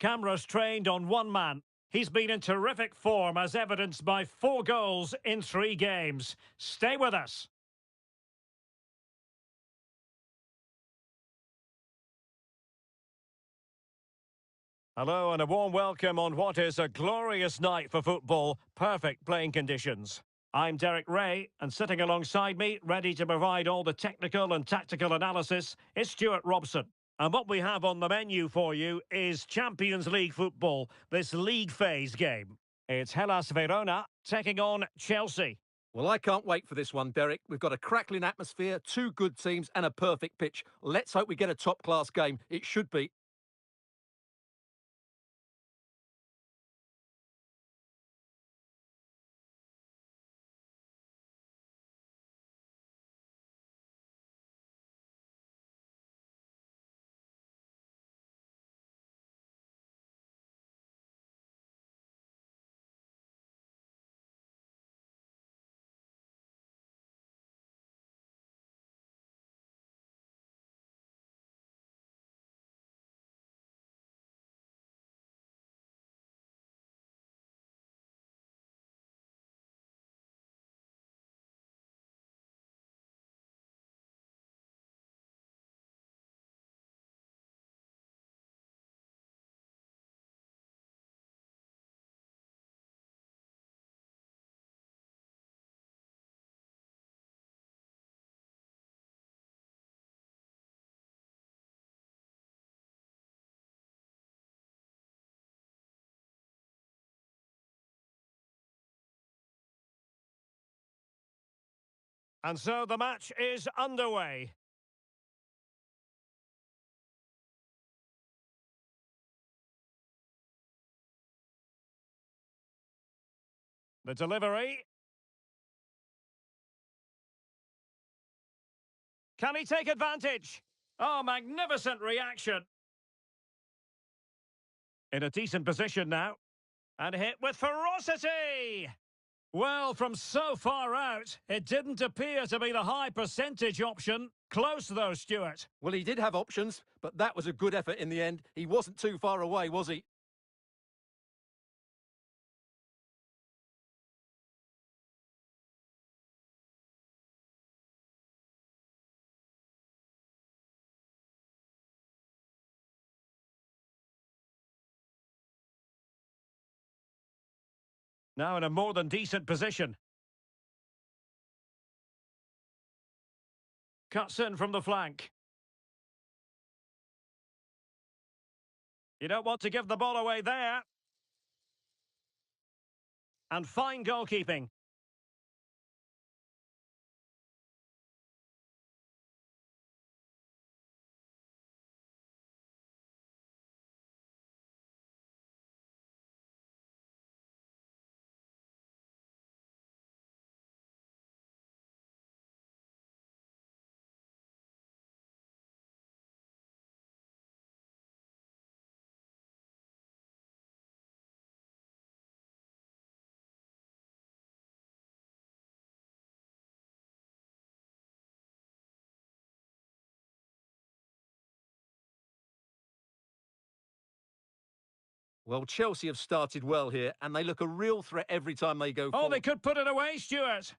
cameras trained on one man. He's been in terrific form as evidenced by 4 goals in 3 games. Stay with us. Hello and a warm welcome on what is a glorious night for football. Perfect playing conditions. I'm Derek Ray, and sitting alongside me, ready to provide all the technical and tactical analysis, is Stuart Robson. And what we have on the menu for you is Champions League football, this league phase game. It's Hellas Verona taking on Chelsea. Well, I can't wait for this one, Derek. We've got a crackling atmosphere, 2 good teams and a perfect pitch. Let's hope we get a top-class game. It should be. And so the match is underway. The delivery. Can he take advantage? Oh, magnificent reaction. In a decent position now. And hit with ferocity! Well, from so far out, it didn't appear to be the high percentage option. Close though, Stuart. Well, he did have options, but that was a good effort in the end. He wasn't too far away, was he? Now in a more than decent position. Cuts in from the flank. You don't want to give the ball away there. And fine goalkeeping. Well, Chelsea have started well here, and they look a real threat every time they go Oh, forward. they could put it away, Stuart.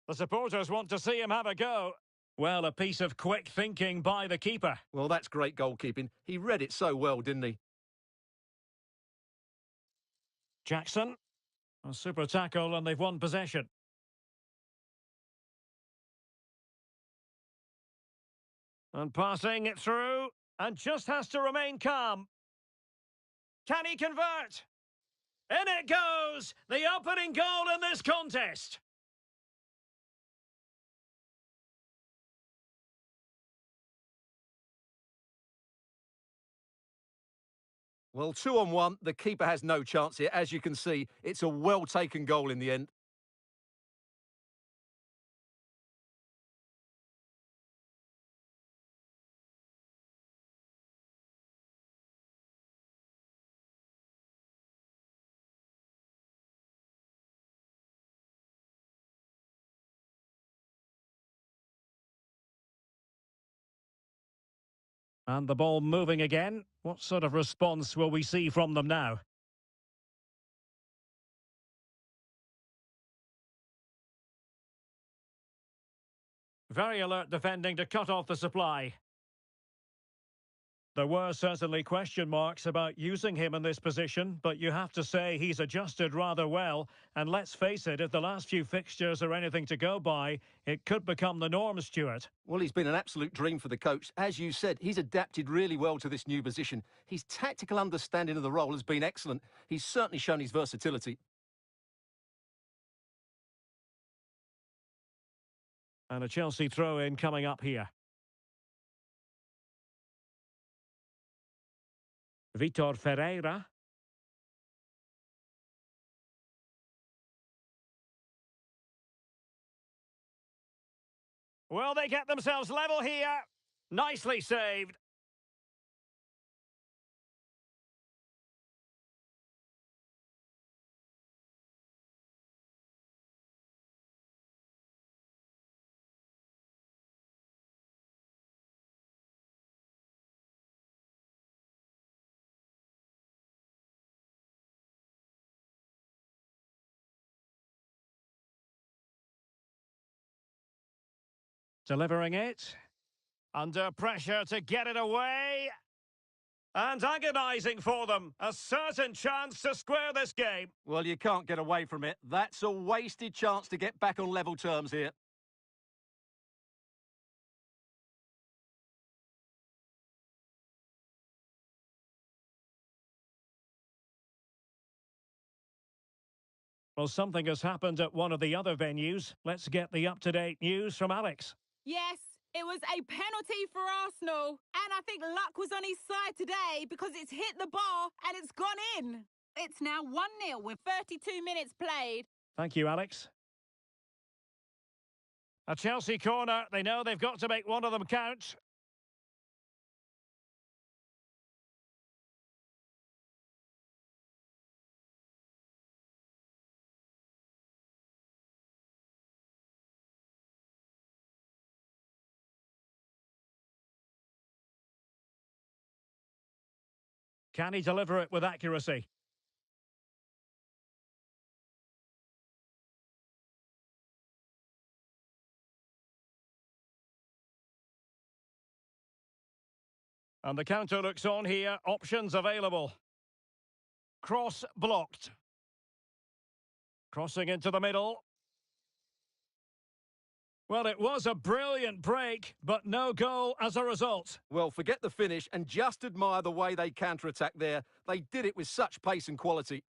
The supporters want to see him have a go. Well, a piece of quick thinking by the keeper. Well, that's great goalkeeping. He read it so well, didn't he? Jackson. A super tackle and they've won possession. And passing it through. And just has to remain calm. Can he convert? In it goes! The opening goal in this contest. Well, 2-on-1, the keeper has no chance here. As you can see, it's a well-taken goal in the end. And the ball moving again. What sort of response will we see from them now? Very alert defending to cut off the supply. There were certainly question marks about using him in this position, but you have to say he's adjusted rather well. And let's face it, if the last few fixtures are anything to go by, it could become the norm, Stuart. Well, he's been an absolute dream for the coach. As you said, he's adapted really well to this new position. His tactical understanding of the role has been excellent. He's certainly shown his versatility. And a Chelsea throw-in coming up here. Vitor Ferreira. Will they get themselves level here? Nicely saved. Delivering it. Under pressure to get it away. And agonising for them. A certain chance to square this game. Well, you can't get away from it. That's a wasted chance to get back on level terms here. Well, something has happened at one of the other venues. Let's get the up-to-date news from Alex. Yes, it was a penalty for Arsenal. And I think luck was on his side today because it's hit the bar and it's gone in. It's now 1-0 with 32 minutes played. Thank you, Alex. A Chelsea corner. They know they've got to make one of them count. Can he deliver it with accuracy? And the counter looks on here. Options available. Cross blocked. Crossing into the middle. Well, it was a brilliant break, but no goal as a result. Well, forget the finish and just admire the way they counter-attack there. They did it with such pace and quality.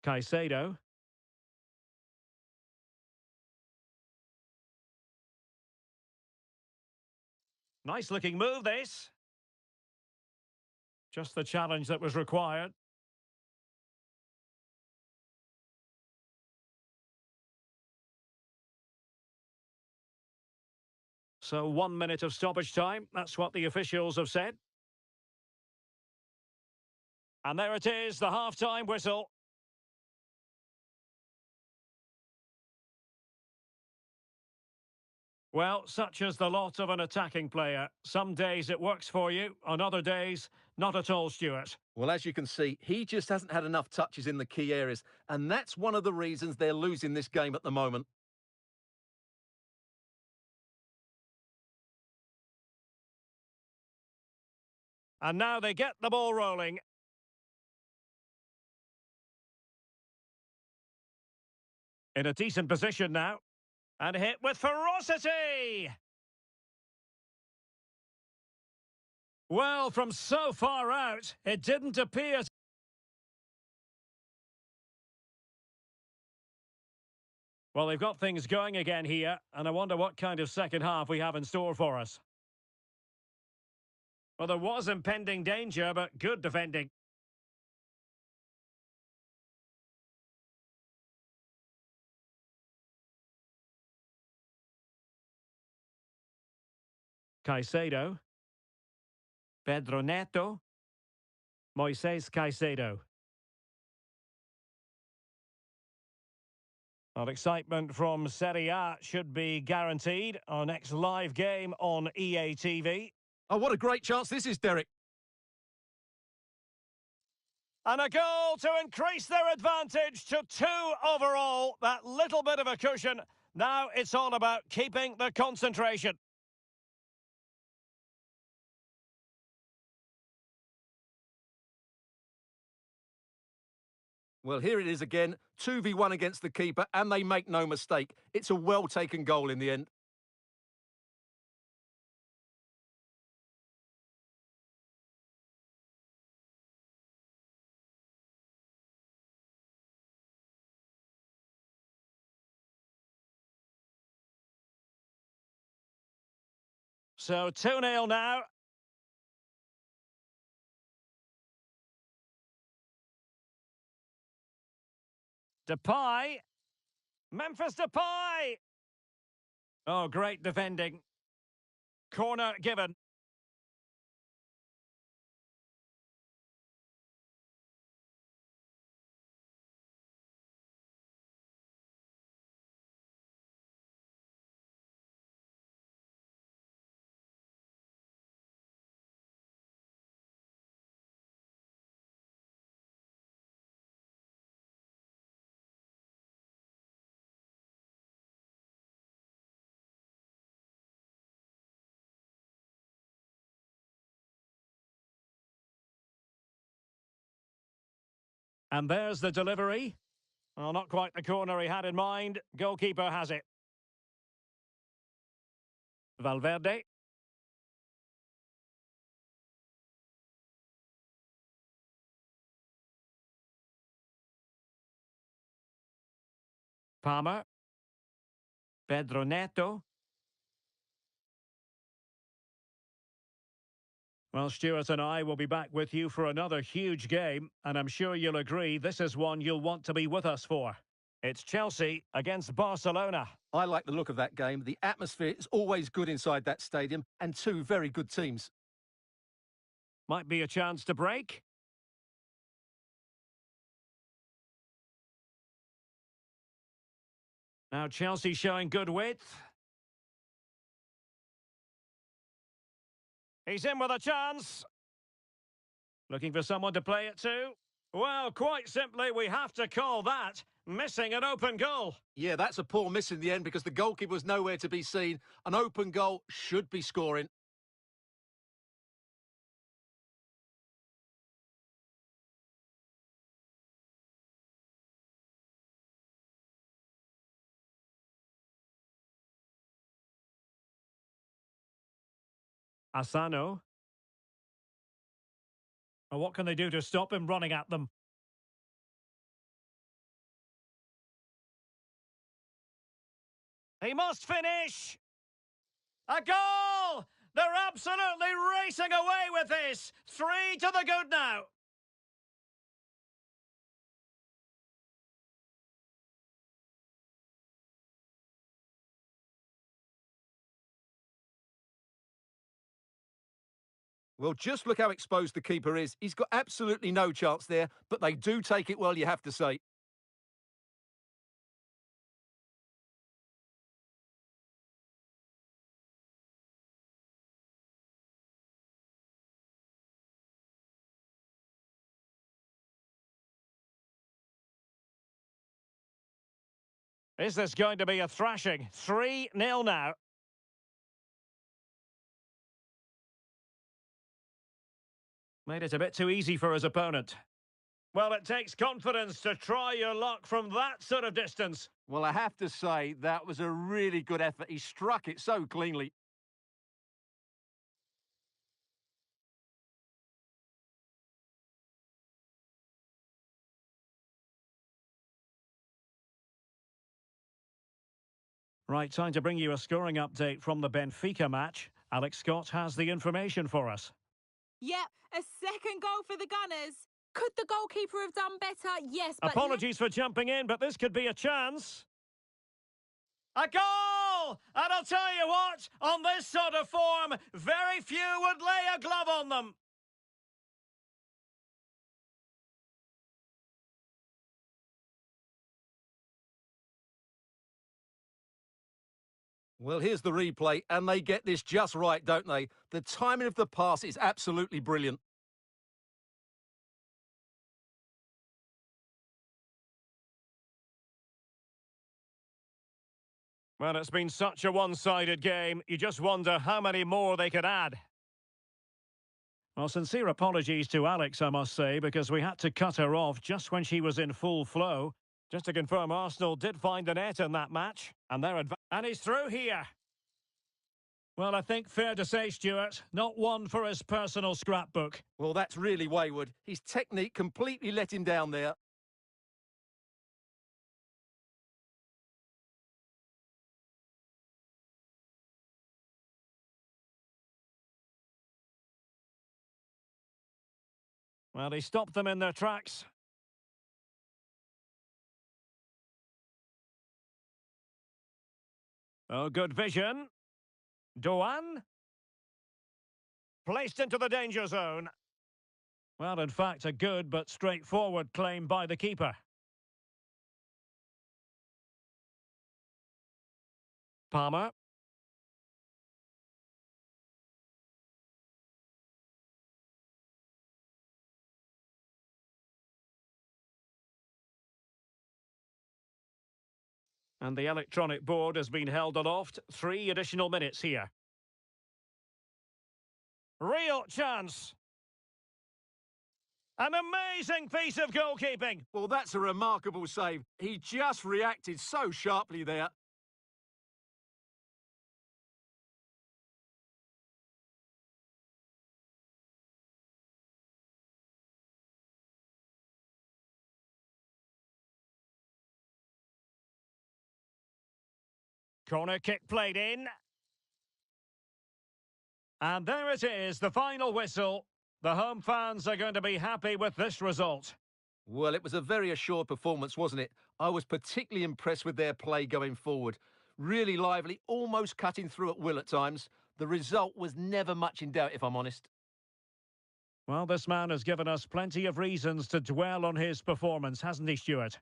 Caicedo. Nice looking move, this. Just the challenge that was required. So 1 minute of stoppage time. That's what the officials have said. And there it is, the half-time whistle. Well, such is the lot of an attacking player. Some days it works for you, on other days, not at all, Stuart. Well, as you can see, he just hasn't had enough touches in the key areas, and that's one of the reasons they're losing this game at the moment. And now they get the ball rolling. In a decent position now. And hit with ferocity! Well, from so far out, it didn't appear... Well, they've got things going again here, and I wonder what kind of second half we have in store for us. Well, there was impending danger, but good defending. Caicedo. Pedro Neto. Moises Caicedo. Well, excitement from Serie A should be guaranteed. Our next live game on EA TV. Oh, what a great chance this is, Derek. And a goal to increase their advantage to 2 overall. That little bit of a cushion. Now it's all about keeping the concentration. Well, here it is again, 2v1 against the keeper, and they make no mistake. It's a well-taken goal in the end. So 2-0 now. Depay. Memphis Depay. Oh, great defending. Corner given. And there's the delivery. Well, not quite the corner he had in mind. Goalkeeper has it. Valverde. Palmer. Pedro Neto. Well, Stuart and I will be back with you for another huge game, and I'm sure you'll agree this is one you'll want to be with us for. It's Chelsea against Barcelona. I like the look of that game. The atmosphere is always good inside that stadium, and 2 very good teams. Might be a chance to break. Now Chelsea showing good width. He's in with a chance. Looking for someone to play it to. Well, quite simply, we have to call that missing an open goal. Yeah, that's a poor miss in the end because the goalkeeper was nowhere to be seen. An open goal should be scoring. Asano. Well, what can they do to stop him running at them? He must finish! A goal! They're absolutely racing away with this! 3 to the good now! Well, just look how exposed the keeper is. He's got absolutely no chance there, but they do take it well, you have to say. Is this going to be a thrashing? 3-0 now. Made it a bit too easy for his opponent. Well, it takes confidence to try your luck from that sort of distance. Well, I have to say, that was a really good effort. He struck it so cleanly. Right, time to bring you a scoring update from the Benfica match. Alex Scott has the information for us. Yep, a second goal for the Gunners. Could the goalkeeper have done better? Yes, but... Apologies for jumping in, but this could be a chance. A goal! Well, and I'll tell you what, on this sort of form, very few would lay a glove on them. Well, here's the replay, and they get this just right, don't they? The timing of the pass is absolutely brilliant. Well, it's been such a one-sided game, you just wonder how many more they could add. Well, sincere apologies to Alex, I must say, because we had to cut her off just when she was in full flow. Just to confirm, Arsenal did find the net in that match, and and he's through here. Well, I think fair to say, Stuart, not one for his personal scrapbook. Well, that's really wayward. His technique completely let him down there. Well, he stopped them in their tracks. Oh, good vision. Doan. Placed into the danger zone. Well, in fact, a good but straightforward claim by the keeper. Palmer. And the electronic board has been held aloft. 3 additional minutes here. Real chance. An amazing piece of goalkeeping. Well, that's a remarkable save. He just reacted so sharply there. Corner kick played in. And there it is, the final whistle. The home fans are going to be happy with this result. Well, it was a very assured performance, wasn't it? I was particularly impressed with their play going forward. Really lively, almost cutting through at will at times. The result was never much in doubt, if I'm honest. Well, this man has given us plenty of reasons to dwell on his performance, hasn't he, Stuart?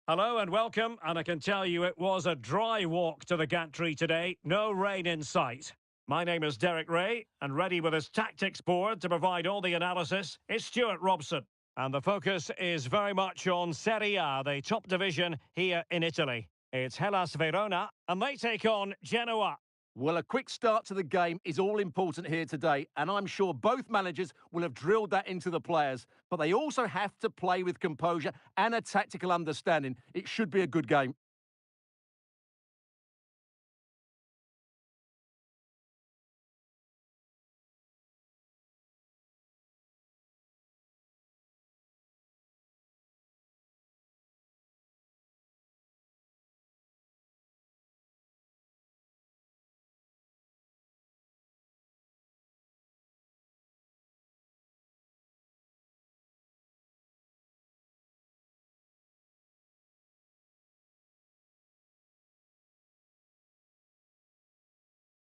Hello and welcome, and I can tell you it was a dry walk to the gantry today, no rain in sight. My name is Derek Ray, and ready with his tactics board to provide all the analysis is Stuart Robson. And the focus is very much on Serie A, the top division here in Italy. It's Hellas Verona, and they take on Genoa. Well, a quick start to the game is all important here today, and I'm sure both managers will have drilled that into the players. But they also have to play with composure and a tactical understanding. It should be a good game.